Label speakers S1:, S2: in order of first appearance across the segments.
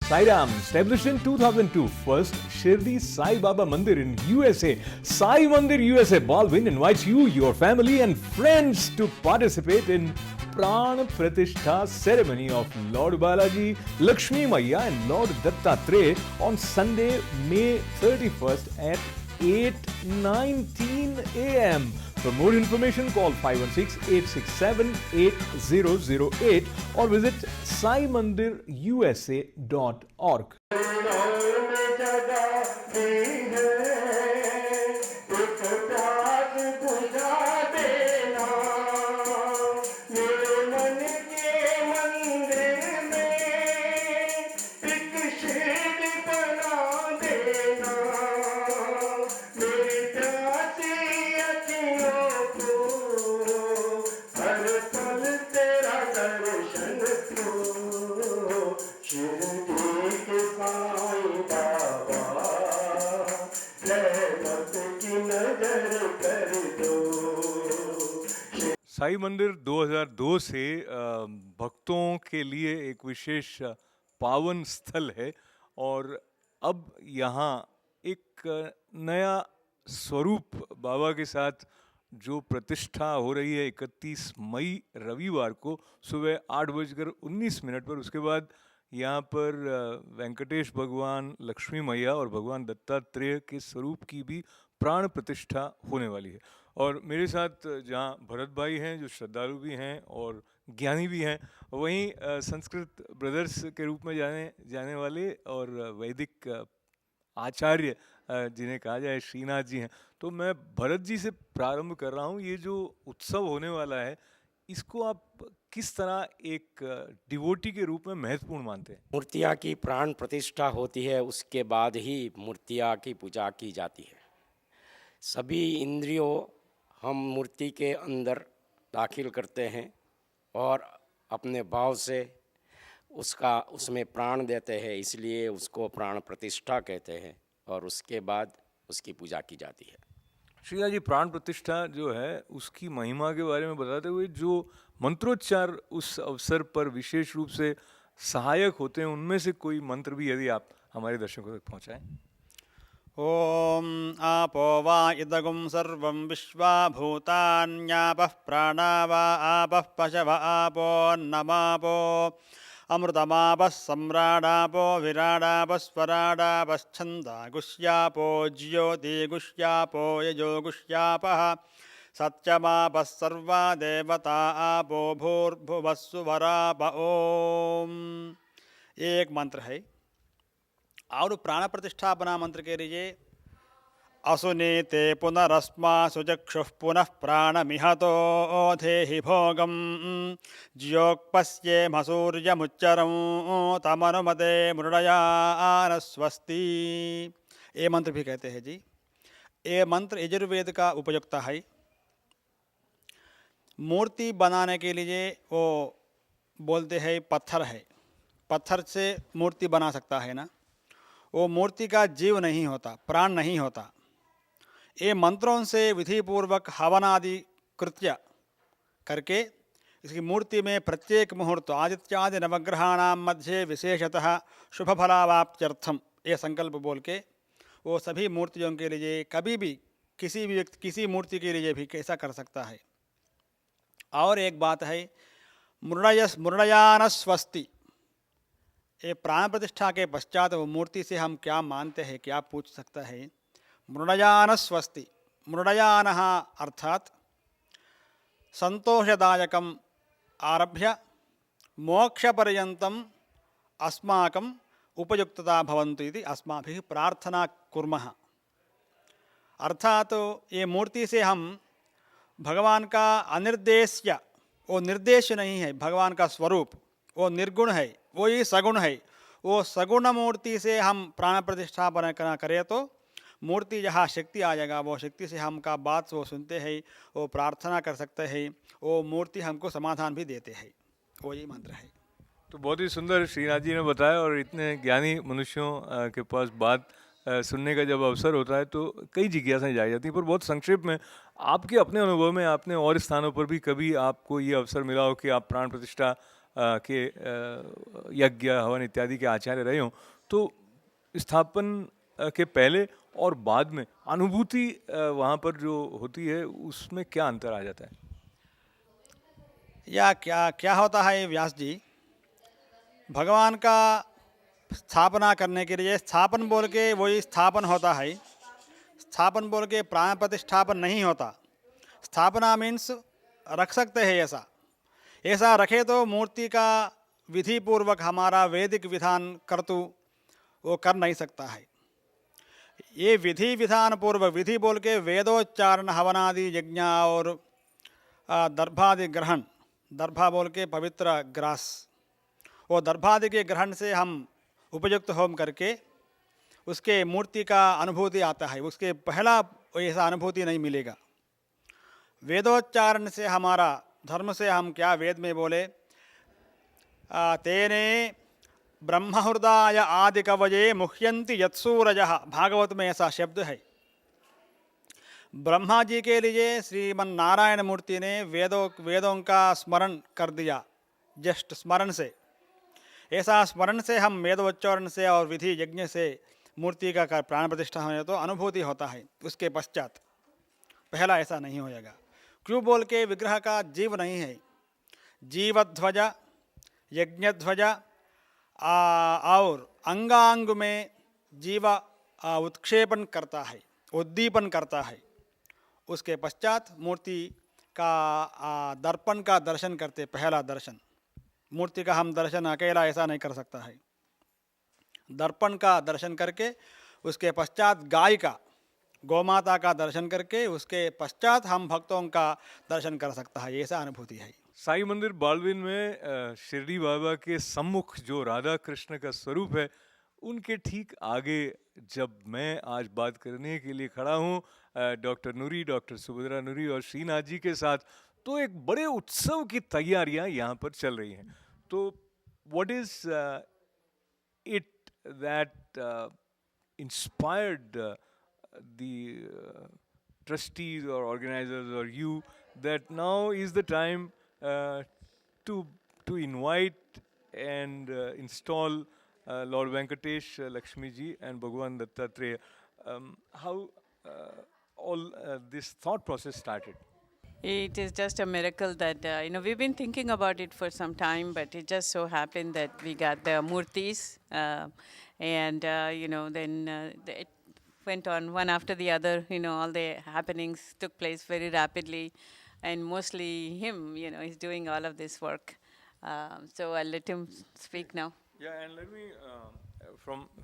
S1: Sai Ram, established in 2002, first Shirdi Sai Baba Mandir in USA. Sai Mandir USA Baldwin invites you, your family and friends to participate in Pran Pratishtha ceremony of Lord Balaji, Lakshmi Maya and Lord Dattatreya on Sunday, May 31st at 8:19 a.m. For more information, call 516-867-8008 or visit saimandirusa.org. Sai मंदिर 2002 से भक्तों के लिए एक विशेष पावन स्थल है और अब यहाँ एक नया स्वरूप बाबा के साथ जो प्रतिष्ठा हो रही है 31 मई रविवार को सुबह 8:19 पर। उसके बाद यहाँ पर वेंकटेश भगवान, लक्ष्मी मैया और भगवान दत्तात्रेय के स्वरूप की भी प्राण प्रतिष्ठा होने वाली है। और मेरे साथ जहाँ भरत भाई हैं जो श्रद्धालु भी हैं और ज्ञानी भी हैं, वहीं संस्कृत ब्रदर्स के रूप में जाने वाले और वैदिक आचार्य जिन्हें कहा जाए श्रीनाथ जी हैं। तो मैं भरत जी से प्रारंभ कर रहा हूँ। ये जो उत्सव होने वाला है इसको आप किस तरह एक डिवोटी के रूप में महत्वपूर्ण मानते हैं?
S2: मूर्तियाँ की प्राण प्रतिष्ठा होती है, उसके बाद ही मूर्तियाँ की पूजा की जाती है। सभी इंद्रियों हम मूर्ति के अंदर दाखिल करते हैं और अपने भाव से उसमें प्राण देते हैं, इसलिए उसको प्राण प्रतिष्ठा कहते हैं और उसके बाद उसकी पूजा की जाती है।
S1: श्रीनाथ जी, प्राण प्रतिष्ठा जो है उसकी महिमा के बारे में बताते हुए जो मंत्रोच्चार उस अवसर पर विशेष रूप से सहायक होते हैं, उनमें से कोई मंत्र भी यदि आप हमारे दर्शकों तक पहुँचाएँ।
S3: ओम आपो वा इदगुं सर्वं विश्वा भूतान्यापः प्राणा वा आपः पशव आपो नमापो अमृतमापः सम्राडापो विराडापः स्वराडापश्छन्दागुष्यापो ज्योतिगुष्यापो यजोगुष्यापः सत्यमापः सर्वा देवता आपो भूर्भुवः सुवराप ओम। ये एक मंत्र है। और प्राण प्रतिष्ठापना मंत्र के लिए असुनीते पुनरस्मा सुचक्षुः पुनः प्राणमिहतो ओधेहि भोगं ज्योक्पस्ये मसूर्यमुच्चरं तमनुमते मृडयानस्वस्ति। ये मंत्र भी कहते हैं जी। ये मंत्र यजुर्वेद का उपयुक्त है। मूर्ति बनाने के लिए वो बोलते हैं पत्थर है, पत्थर से मूर्ति बना सकता है ना, वो मूर्ति का जीव नहीं होता, प्राण नहीं होता। ये मंत्रों से विधिपूर्वक हवनादि कृत्य करके इसकी मूर्ति में प्रत्येक मुहूर्त आदित्यादि नवग्रहाणां मध्य विशेषतः शुभफलावाप्त्यर्थम ये संकल्प बोल के वो सभी मूर्तियों के लिए कभी भी किसी भी व्यक्ति किसी मूर्ति के लिए भी कैसा कर सकता है। और एक बात है मृडयानस्वस्ति। ये प्राण प्रतिष्ठा के पश्चात वो मूर्ति से हम क्या मानते हैं, क्या पूछ सकता है। मृडयानस्वस्ति, मृडयानः अर्थात संतोषदायकम आरभ्य मोक्षपर्यन्तम अस्माकं उपयुक्तता भवन्तु इति अस्माभिः प्रार्थना कुर्मः। अर्थात ये मूर्ति से हम भगवान का अनिर्देश्य, वो निर्देश नहीं है, भगवान का स्वरूप वो निर्गुण है, वो ही सगुण है। वो सगुण मूर्ति से हम प्राण प्रतिष्ठापन करें तो मूर्ति जहाँ शक्ति आ जाएगा, वो शक्ति से हम का बात वो सुनते हैं, वो प्रार्थना कर सकते हैं, वो मूर्ति हमको समाधान भी देते हैं। वो ये मंत्र है।
S1: तो बहुत ही सुंदर श्रीनाथ जी ने बताया। और इतने ज्ञानी मनुष्यों के पास बात सुनने का जब अवसर होता है तो कई जिज्ञासाएं जाई जाती हैं। पर बहुत संक्षेप में आपके अपने अनुभव में आपने और स्थानों पर भी कभी आपको ये अवसर मिला हो कि आप प्राण प्रतिष्ठा के यज्ञ हवन इत्यादि के आचार्य रहे हों, तो स्थापन के पहले और बाद में अनुभूति वहाँ पर जो होती है उसमें क्या अंतर आ जाता है?
S3: या क्या क्या होता है व्यास जी, भगवान का स्थापना करने के लिए स्थापन बोल के वही स्थापन होता है, स्थापन बोल के प्राण प्रतिष्ठापन नहीं होता। स्थापना मीन्स रख सकते हैं, ऐसा ऐसा रखे तो मूर्ति का विधि पूर्वक हमारा वैदिक विधान कर्तु वो कर नहीं सकता है। ये विधि विधान पूर्वक, विधि बोल के वेदोच्चारण हवनादि यज्ञ और दर्भादि ग्रहण, दर्भा बोल के पवित्र ग्रास, वो दर्भादि के ग्रहण से हम उपयुक्त होम करके उसके मूर्ति का अनुभूति आता है। उसके पहला ऐसा अनुभूति नहीं मिलेगा। वेदोच्चारण से हमारा धर्म से हम क्या वेद में बोले, तेने ब्रह्महृदाय आदि कवये मुह्यंति यत्सूरजः, भागवत में ऐसा शब्द है। ब्रह्मा जी के लिए श्रीमन नारायण मूर्ति ने वेदों का स्मरण कर दिया, जस्ट स्मरण से। ऐसा स्मरण से हम वेदोच्चारण से और विधि यज्ञ से मूर्ति का प्राण प्रतिष्ठा होने तो अनुभूति होता है। उसके पश्चात पहला ऐसा नहीं होएगा। क्यों बोल के विग्रह का जीव नहीं है। जीवध्वज, यज्ञध्वज और अंगांग में जीव उत्क्षेपण करता है, उद्दीपन करता है। उसके पश्चात मूर्ति का दर्पण का दर्शन करते, पहला दर्शन। मूर्ति का हम दर्शन अकेला ऐसा नहीं कर सकता है। दर्पण का दर्शन करके उसके पश्चात गाय का, गौमाता का दर्शन करके उसके पश्चात हम भक्तों का दर्शन कर सकता है। ऐसा अनुभूति है।
S1: साई मंदिर बालविन में शिरडी बाबा के सम्मुख जो राधा कृष्ण का स्वरूप है, उनके ठीक आगे जब मैं आज बात करने के लिए खड़ा हूँ डॉक्टर नूरी, डॉक्टर सुभद्रा नूरी और श्रीनाथ जी के साथ, तो एक बड़े उत्सव की तैयारियां यहाँ पर चल रही हैं। तो what is it that inspired the trustees or organizers or you that now is the time to invite and install Lord Venkatesh, Lakshmi ji and Bhagwan Dattatreya? How all this thought process started?
S4: It is just a miracle that, we've been thinking about it for some time, but it just so happened that we got the murtis, and, then it went on one after the other. All the happenings took place very rapidly, and mostly him, he's doing all of this work. So I'll let him speak now.
S1: Yeah, and let me,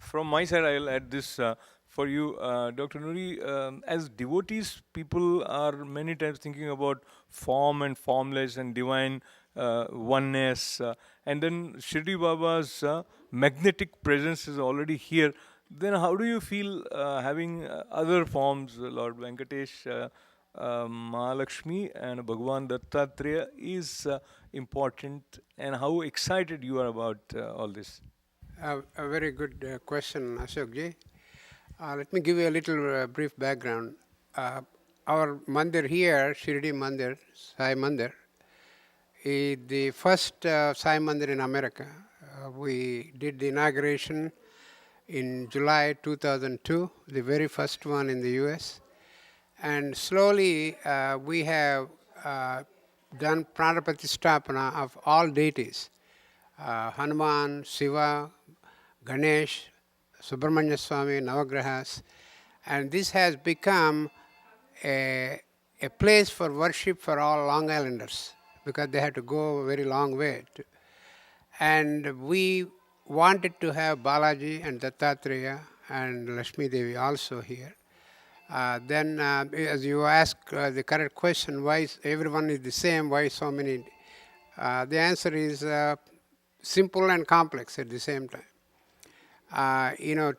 S1: from my side, I'll add this for you, Dr. Nuri. As devotees, people are many times thinking about form and formless and divine oneness. And then Shirdi Baba's magnetic presence is already here. Then how do you feel having other forms, Lord Venkatesh, Mahalakshmi and Bhagwan Dattatreya is important, and how excited you are about all this?
S5: A very good question, Ashok ji. Let me give you a little brief background. Our mandir here, Shirdi Mandir, Sai Mandir, is the first Sai Mandir in America. We did the inauguration in July 2002, the very first one in the US. And slowly we have done Pranapratisthapana of all deities, Hanuman, Shiva, Ganesh, Subramanya Swami, Navagrahas. And this has become a place for worship for all Long Islanders because they had to go a very long way. And we wanted to have Balaji and Dattatreya and Lakshmi Devi also here. Then as you ask the correct question, why everyone is the same, why so many? The answer is simple and complex at the same time.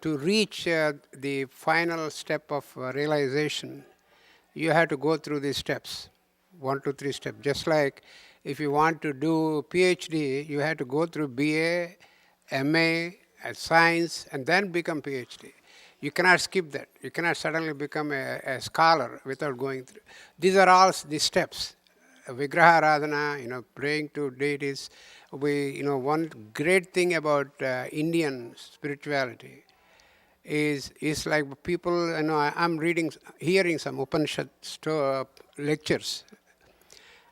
S5: To reach the final step of realization, you have to go through these steps, 1, 2, 3 steps. Just like if you want to do PhD, you have to go through BA, MA, science, and then become PhD. You cannot skip that. You cannot suddenly become a scholar without going through. These are all the steps. Vigraha Aradhana, praying to deities. One great thing about Indian spirituality is like people, I'm hearing some Upanishad lectures,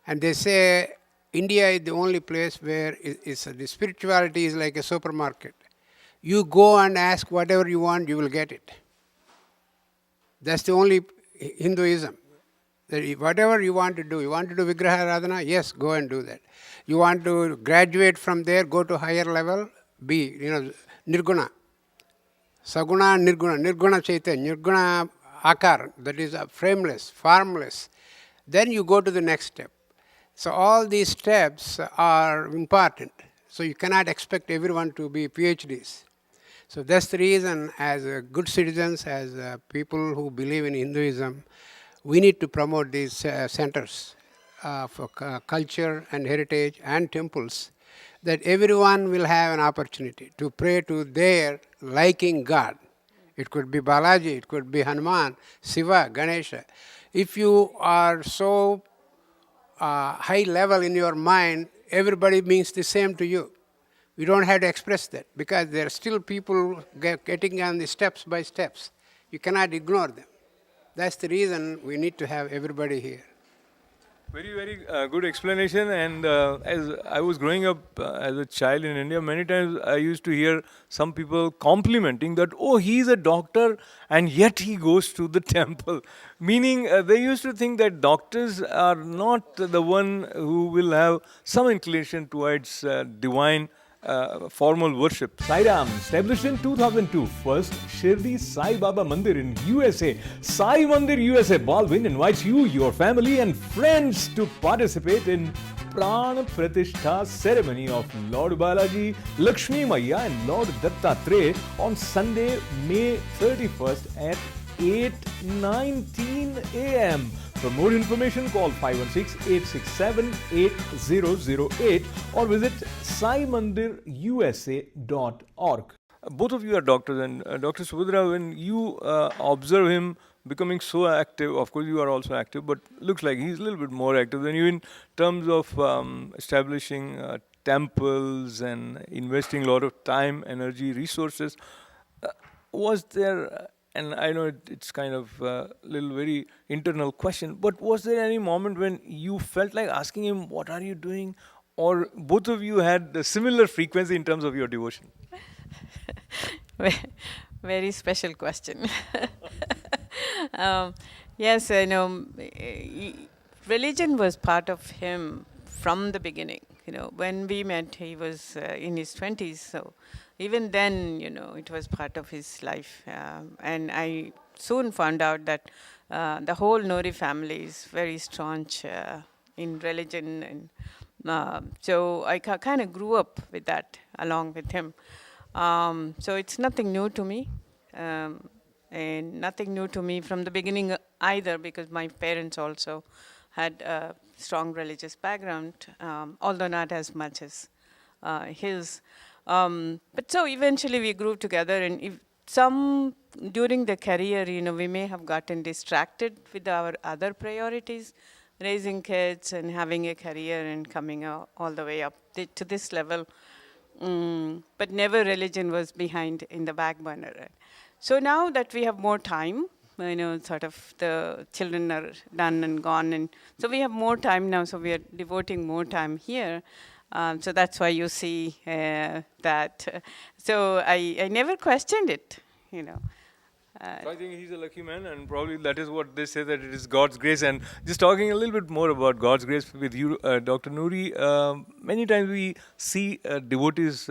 S5: and they say India is the only place where the spirituality is like a supermarket. You go and ask whatever you want, you will get it. That's the only Hinduism. That whatever you want to do Vigraha Aradhana, yes, go and do that. You want to graduate from there, go to higher level, be, Nirguna. Saguna, Nirguna Chaitanya, Nirguna Akar, that is frameless, formless. Then you go to the next step. So all these steps are important. So you cannot expect everyone to be PhDs. So that's the reason, as good citizens, as people who believe in Hinduism, we need to promote these centers for culture and heritage and temples, that everyone will have an opportunity to pray to their liking God. It could be Balaji, it could be Hanuman, Shiva, Ganesha. If you are so high level in your mind, everybody means the same to you. We don't have to express that, because there are still people getting on the steps by steps. You cannot ignore them. That's the reason we need to have everybody here.
S1: Very, very good explanation. And as I was growing up as a child in India, many times I used to hear some people complimenting that, oh, he's a doctor and yet he goes to the temple. Meaning they used to think that doctors are not the one who will have some inclination towards divine formal worship. Sai Ram, established in 2002, first Shirdi Sai Baba Mandir in USA. Sai Mandir USA, Baldwin invites you, your family and friends to participate in Pran Pratishtha ceremony of Lord Balaji, Lakshmi Maya and Lord Dattatreya on Sunday, May 31st at 8:19 a.m. For more information, call 516-867-8008 or visit saimandirusa.org. Both of you are doctors, and Dr. Subhadra, when you observe him becoming so active, of course you are also active, but looks like he's a little bit more active than you in terms of establishing temples and investing a lot of time, energy, resources. Was there, and I know it's kind of a little very internal question, but was there any moment when you felt like asking him, what are you doing? Or both of you had a similar frequency in terms of your devotion?
S4: Very special question. Yes, I know. Religion was part of him from the beginning. When we met, he was in his 20s, so even then, it was part of his life. And I soon found out that the whole Nori family is very staunch in religion, and so I kind of grew up with that along with him. So it's nothing new to me, and nothing new to me from the beginning either, because my parents also had a strong religious background, although not as much as his. But so eventually we grew together, and if during the career, we may have gotten distracted with our other priorities, raising kids and having a career and coming all the way up to this level. But never religion was behind in the back burner. So now that we have more time, sort of the children are done and gone, and so we have more time now, so we are devoting more time here. So that's why you see that. So I never questioned it,
S1: So I think he's a lucky man, and probably that is what they say, that it is God's grace. And just talking a little bit more about God's grace with you, Dr. Noori, many times we see devotees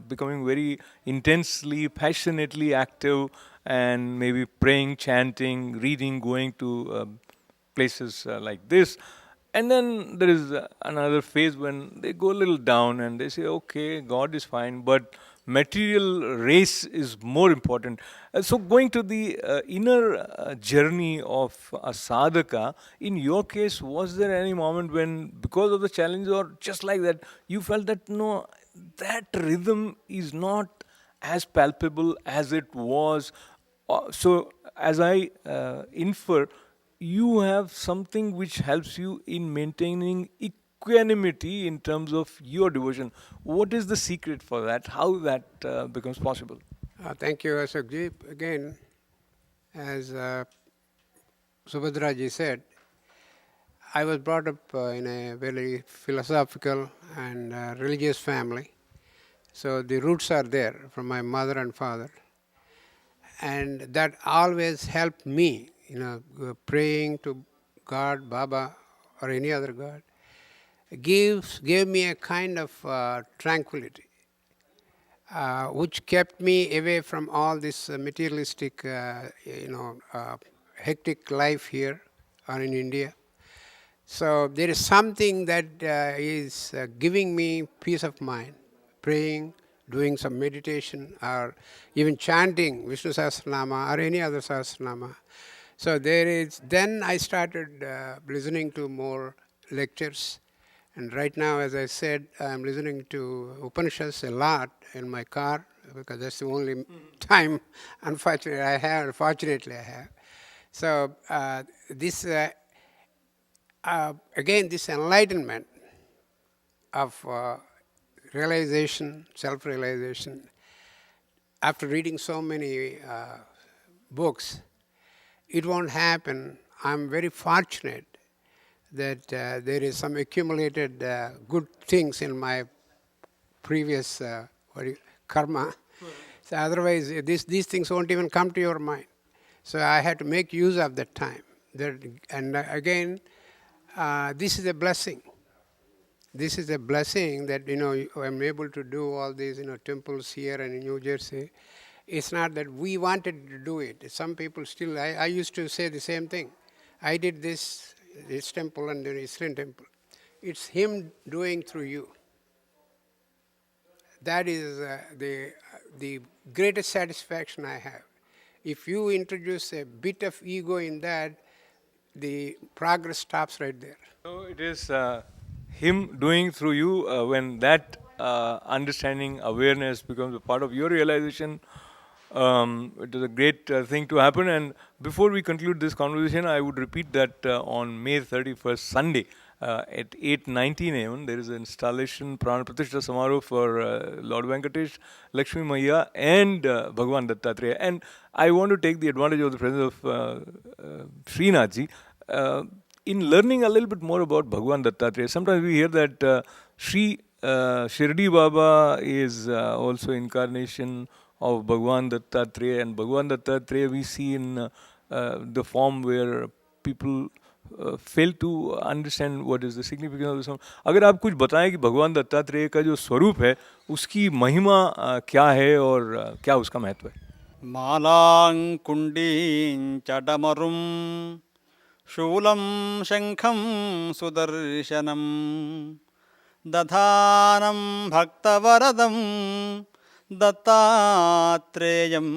S1: becoming very intensely, passionately active, and maybe praying, chanting, reading, going to places like this. And then there is another phase when they go a little down and they say, okay, God is fine, but material race is more important. So going to the inner journey of a sadhaka, in your case, was there any moment when, because of the challenge or just like that, you felt that no, that rhythm is not as palpable as it was? So as I infer, you have something which helps you in maintaining equanimity in terms of your devotion. What is the secret for that? How that becomes possible?
S5: Thank you, Ashokji. Again, as Subhadraji said, I was brought up in a very philosophical and religious family. So the roots are there from my mother and father. And that always helped me, praying to God, Baba, or any other God, gave me a kind of tranquility, which kept me away from all this materialistic, hectic life here or in India. So there is something that is giving me peace of mind, praying, doing some meditation, or even chanting Vishnu Sahasranama or any other Sahasranama. So then I started listening to more lectures. And right now, as I said, I'm listening to Upanishads a lot in my car because that's the only time, fortunately, I have. So this again, this enlightenment of realization, self-realization, after reading so many books, it won't happen. I'm very fortunate that there is some accumulated good things in my previous karma. So otherwise, these things won't even come to your mind. So I had to make use of that time. And again, this is a blessing. This is a blessing that, I'm able to do all these, temples here and in New Jersey. It's not that we wanted to do it. Some people still, I used to say the same thing. I did this temple and the Eastern temple. It's Him doing through you. That is the greatest satisfaction I have. If you introduce a bit of ego in that, the progress stops right there.
S1: So it is Him doing through you. When that understanding, awareness becomes a part of your realization, it is a great thing to happen. And before we conclude this conversation, I would repeat that on May 31st, Sunday, at 8:19 a.m., there is an installation Prana Pratishtha Samaroh for Lord Venkatesh, Lakshmi Maiya, and Bhagwan Dattatreya. And I want to take the advantage of the presence of Srinathji in learning a little bit more about Bhagwan Dattatreya. Sometimes we hear that Shirdi Baba is also incarnation of Bhagwan Dattatreya, and Bhagwan Dattatreya we see in the form where people fail to understand what is the significance of the song. अगर आप कुछ बताएं कि भगवान दत्तात्रेय का जो स्वरूप है उसकी महिमा क्या है और क्या उसका महत्व है?
S3: मालां कुंडीं चडमरुं शूलं शंखं सुदर्शनं दधानं भक्तवरदं दत्तात्रेयं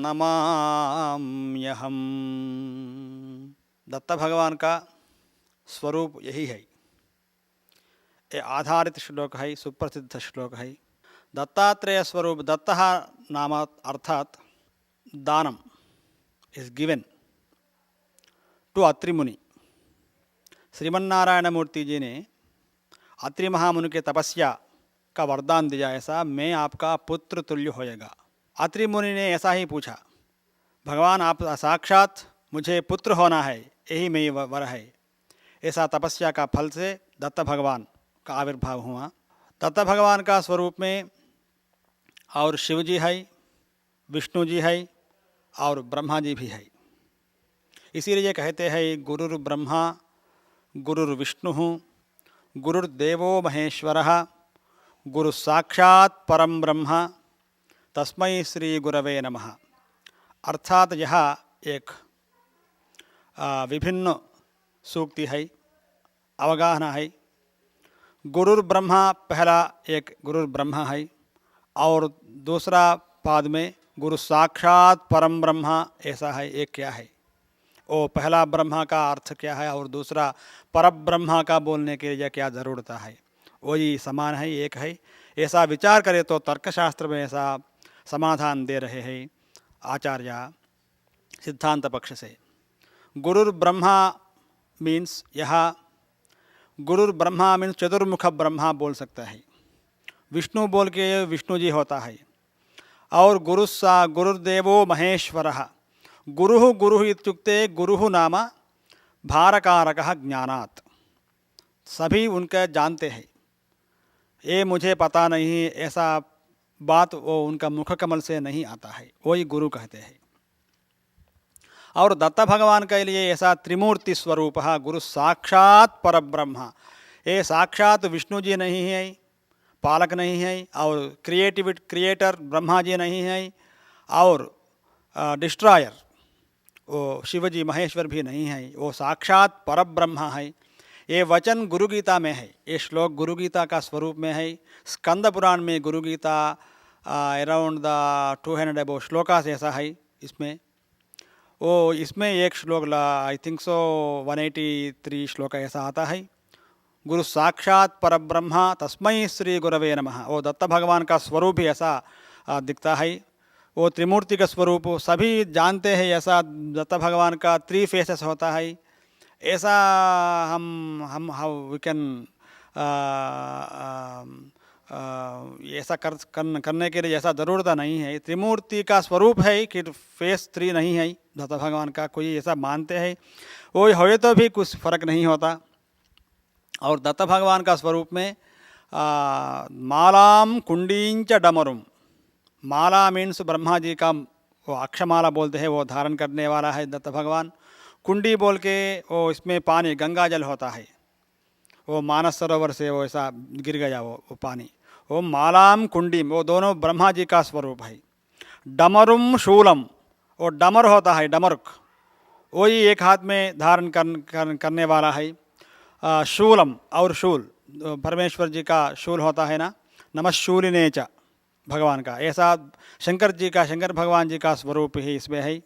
S3: नमाम्यहम्। दत्ता भगवान का स्वरूप यही है। ये आधारित श्लोक है, सुप्रसिद्ध श्लोक है। दत्तात्रेय स्वरूप, दत्तः नाम अर्थात दानम इज गिवन टू अत्रि मुनि। श्रीमन्नारायण मूर्ति जी ने अत्रि महामुनि के तपस्या का वरदान दिया, ऐसा मैं आपका पुत्र तुल्य होएगा। अत्रि मुनि ने ऐसा ही पूछा, भगवान आप साक्षात मुझे पुत्र होना है, यही मेरी वर है। ऐसा तपस्या का फल से दत्त भगवान का आविर्भाव हुआ। दत्त भगवान का स्वरूप में और शिव जी है, विष्णु जी है और ब्रह्मा जी भी है। इसीलिए कहते हैं गुरुर् ब्रह्मा गुरुर्विष्णु गुरुर्देवो महेश्वरः गुरु साक्षात परम ब्रह्म तस्मै श्री गुरवे नमः। अर्थात यह एक विभिन्न सूक्ति है, अवगाहना है। गुरुर ब्रह्मा पहला एक गुरुर ब्रह्मा है और दूसरा पाद में गुरु साक्षात परम ब्रह्मा ऐसा है। एक क्या है वो पहला ब्रह्मा का अर्थ क्या है और दूसरा पर ब्रह्मा का बोलने के लिए क्या ज़रूरत है, वही समान है, एक है। ऐसा विचार करें तो तर्कशास्त्र में ऐसा समाधान दे रहे हैं आचार्य सिद्धांत पक्ष से। गुरुर ब्रह्मा मीन्स यहाँ गुरुर ब्रह्मा मीन्स चतुर्मुख ब्रह्मा बोल सकता है, विष्णु बोल के विष्णु जी होता है। और गुरुर्देवो महेश्वरः, गुरुः गुरुः इत्युक्ते गुरुः नाम भारकारकः ज्ञानात्, सभी उनका जानते हैं, ये मुझे पता नहीं ऐसा बात वो उनका मुख कमल से नहीं आता है, वही गुरु कहते हैं। और दत्त भगवान के लिए ऐसा त्रिमूर्ति स्वरूप गुरु साक्षात परब्रह्म, ये साक्षात विष्णु जी नहीं है, पालक नहीं है, और क्रिएटर ब्रह्मा जी नहीं है, और डिस्ट्रॉयर वो शिवजी महेश्वर भी नहीं है, वो साक्षात परब्रह्म है। ये वचन गुरु गीता में है, ये श्लोक गुरु गीता का स्वरूप में है। स्कंद पुराण में Guru Gita around the 200 above shlokas ऐसा है इसमें। वो इसमें एक श्लोक आई थिंक सो 183 श्लोक ऐसा आता है, गुरु साक्षात परब्रह्म तस्मै श्री गुरवे नमः। वो दत्त भगवान का स्वरूप ही ऐसा दिखता है, वो त्रिमूर्ति का स्वरूप सभी जानते हैं, ऐसा दत्त भगवान का 3 फेसेस होता है। ऐसा हम हाउ वी कैन ऐसा करने के लिए ऐसा ज़रूरत नहीं है। त्रिमूर्ति का स्वरूप है कि फेस 3 नहीं है दत्त भगवान का, कोई ऐसा मानते हैं, वो हो तो भी कुछ फर्क नहीं होता। और दत्त भगवान का स्वरूप में मालाम कुंडींच डमरुम, माला मीन्स ब्रह्मा जी का वो अक्षमाला बोलते हैं, वो धारण करने वाला है दत्त भगवान। कुंडी बोल के वो इसमें पानी गंगा जल होता है, वो मानस सरोवर से वो ऐसा गिर गया वो पानी, वो मालाम कुंडी, वो दोनों ब्रह्मा जी का स्वरूप है। डमरुम शूलम, वो डमर होता है डमरुक, वही एक हाथ में धारण करने वाला है। शूलम और शूल, परमेश्वर जी का शूल होता है ना, नमः शूलिने च भगवान का, ऐसा शंकर भगवान जी का स्वरूप ही इसमें है।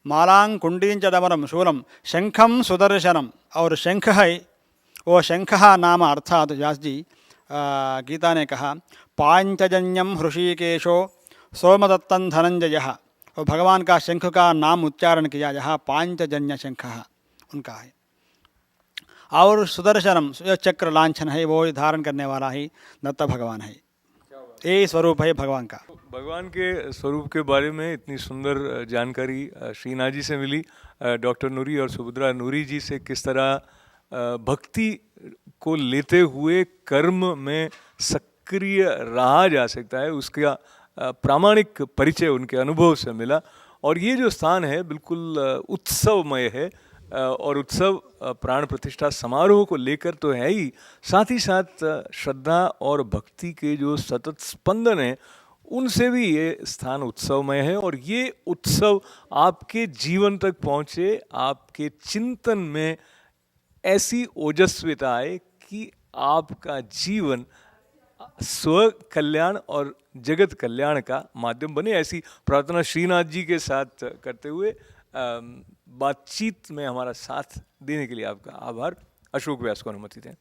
S3: मालांग कुंडींच डमरम शूलम शंखम सुदर्शनम, और शंख है, वो शंख नाम अर्थात व्यास जी गीता ने कहा पांचजन्यम हृषिकेशो सोमदत्तं धनंजयः, और भगवान का शंख का नाम उच्चारण किया, जहाँ पांचजन्य शंख उनका है। और सुदर्शनम चक्र लांछन है, वो धारण करने वाला ही दत्त भगवान है। यही स्वरूप है भगवान का।
S1: भगवान के स्वरूप के बारे में इतनी सुंदर जानकारी श्रीनाथ जी से मिली। डॉक्टर नूरी और सुभद्रा नूरी जी से किस तरह भक्ति को लेते हुए कर्म में सक्रिय रहा जा सकता है, उसका प्रामाणिक परिचय उनके अनुभव से मिला। और ये जो स्थान है बिल्कुल उत्सवमय है, और उत्सव प्राण प्रतिष्ठा समारोह को लेकर तो है ही, साथ ही साथ श्रद्धा और भक्ति के जो सतत स्पंदन हैं उनसे भी ये स्थान उत्सवमय है। और ये उत्सव आपके जीवन तक पहुँचे, आपके चिंतन में ऐसी ओजस्विता आए कि आपका जीवन स्व कल्याण और जगत कल्याण का माध्यम बने, ऐसी प्रार्थना श्रीनाथ जी के साथ करते हुए बातचीत में हमारा साथ देने के लिए आपका आभार। अशोक व्यास को अनुमति दें।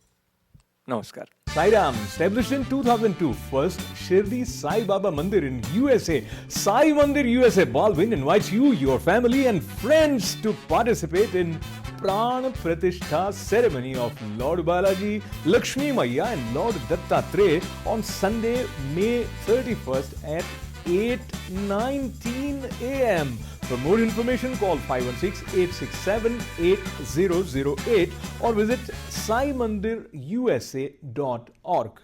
S1: नमस्कार। Sai Ram, established in 2002, first Shirdi Sai Baba Mandir in USA. Sai Mandir USA, Baldwin invites you, your family and friends to participate in Pran Pratishtha ceremony of Lord Balaji, Lakshmi Maya and Lord Dattatreya on Sunday, May 31st at 8:19 a.m. For more information, call 516-867-8008 or visit saimandirusa.org.